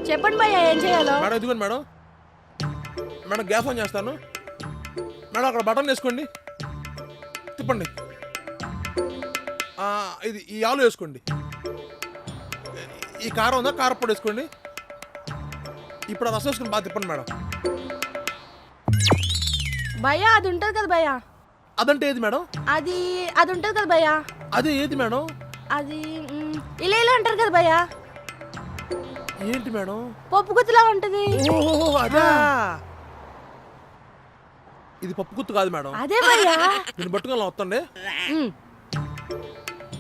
చెప్పండి భయ్యా ఏం చేయాలో. మేడం ఇదిగోండి మేడం. మేడం గ్యాస్ ఆన్ చేస్తాను. మేడం అక్కడ బటన్ వేసుకోండి, తిప్పండి. ఇది ఈ ఆలు వేసుకోండి. ఈ కారం ఉందా, కారపొడి వేసుకోండి. ఇప్పుడు అది రసం వేసుకుని బాగా తిప్పండి మేడం. భయ్యా అది ఉంటది కదా భయ్యా. అదంటే ఏది మేడం? అది అది ఉంటది కదా భయ్యా. అదే ఏది మేడం? అది ఇలా ఇలా అంటారు కదా భయ్యా. ఏంటి మేడం? పప్పు గుత్తులా ఉంటది. ఓహో అదా. ఇది పప్పు గుత్తు కాదు మేడం. అదే భయ్యా. నేను పట్టుకోవాలని వస్తండి,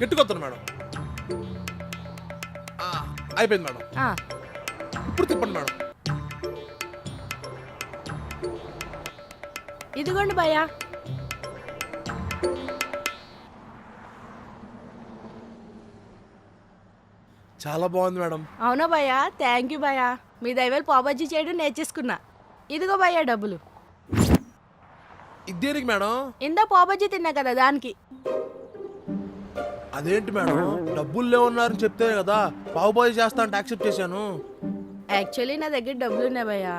గట్టిగా వస్తాను మేడం. అయిపోయింది మేడం. ఇప్పుడు తిప్పండి మేడం. ఇదిగోండి భయ్యా. చాలా బాగుంది మేడం. అవునా భయ్యా, థ్యాంక్ యూ భయ్యా. మీ దైవాలు పావుబజ్జీ చేయడం నేర్చేసుకున్నా. ఇదిగో భయ్యా డబ్బులు. ఇదేనికి మేడం? ఇందా పావుబజ్జీ తిన్నా కదా దానికి. అదేంటి మేడం, డబ్బులు లేవన్నారని చెప్తే కదా పావుబాజీ చేస్తా అంటే యాక్సెప్ట్ చేశాను. యాక్చువల్లీ నా దగ్గర డబ్బులు ఉన్నాయి భయ్యా.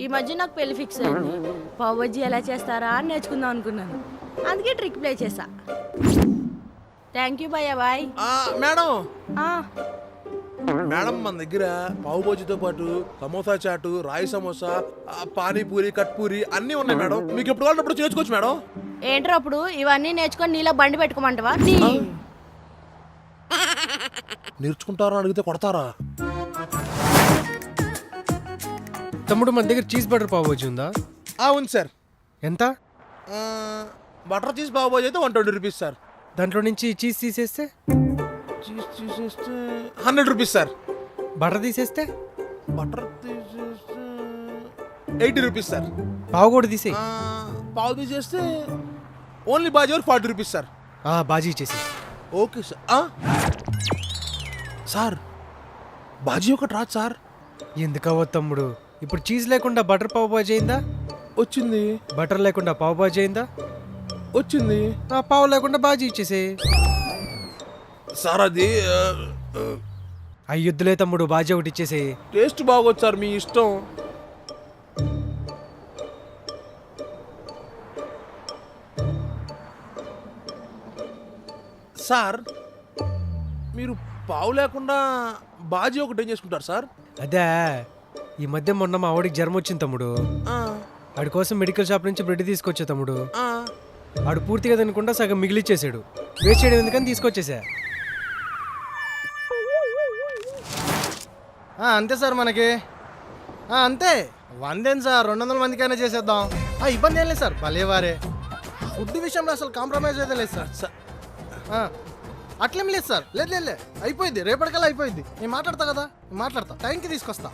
ఈ మధ్య నాకు పెళ్లి ఫిక్స్ అయింది. పావుబజ్జీ ఎలా చేస్తారా అని నేర్చుకుందాం అనుకున్నాను. అందుకే ట్రిక్ ప్లే చేసా. థ్యాంక్ యూ భయ్యా, బాయ్. మేడం మేడం మన దగ్గర పావుబాజీతో పాటు సమోసా చాటు, రాయి సమోసా, పానీపూరి, కట్పూరి అన్నీ ఉన్నాయి మేడం. మీకు ఎప్పుడు కావాలన్నప్పుడు చేసుకోవచ్చు మేడం. ఏంట్రా అప్పుడు ఇవన్నీ నేర్చుకొని నీలో బండి పెట్టుకోమంటావా? నేర్చుకుంటారా అడిగితే కొడతారా? తమ్ముడు మన దగ్గర చీజ్ బటర్ పావుబాజీ ఉందా? ఉంది సార్. ఎంత? బటర్ చీజ్ పావుబాజీ అయితే 120 రూపీస్ సార్. దాంట్లో నుంచి చీజ్ తీసేస్తే? చీజ్ తీసేస్తే 100 రూపీస్ సార్. బటర్ తీసేస్తే? బటర్ తీసేస్తే 80 రూపీస్ సార్. పావు కూడా తీసే. పావు తీసేస్తే only bhaji 40 rupees sir. Bhaji ఇచ్చేసి. Okay sir. సార్ బాజీ ఒకటి రాదు సార్. ఎందుకవ్వ తమ్ముడు, ఇప్పుడు చీజ్ లేకుండా బటర్ పావు బాజీ అయిందా? వచ్చింది. బటర్ లేకుండా పావు బాజీ అయిందా? వచ్చింది. పావు లేకుండా బాజీ ఇచ్చేసే. సార్ అది అయ్యొద్దులే తమ్ముడు, బాజీ ఒకటి ఇచ్చేసే. టేస్ట్ బాగోదు సార్, మీ ఇష్టం. సార్ మీరు పావు లేకుండా బాజీ ఒకటి ఏం చేసుకుంటారు సార్? అదే ఈ మధ్య మొన్న మా ఆవిడికి జ్వరం వచ్చింది తమ్ముడు. వాడి కోసం మెడికల్ షాప్ నుంచి బ్రెడ్ తీసుకొచ్చా తమ్ముడు. వాడు పూర్తిగా తినకుండా సగం మిగిలిచ్చేసాడు. వేస్ట్ చేయడం ఎందుకని తీసుకొచ్చేసా. అంతే సార్ మనకి. అంతే 100 సార్, 200 మందికైనా చేసేద్దాం. ఇబ్బంది ఏం లేదు సార్, భలేవారే. ఫుడ్ విషయంలో అసలు కాంప్రమైజ్ అయితే లేదు సార్. అట్లేం లేదు సార్, లేదు అయిపోయింది, రేపటికల్లా అయిపోయింది. నేను మాట్లాడతా కదా, మాట్లాడతా, టైంకి తీసుకొస్తా.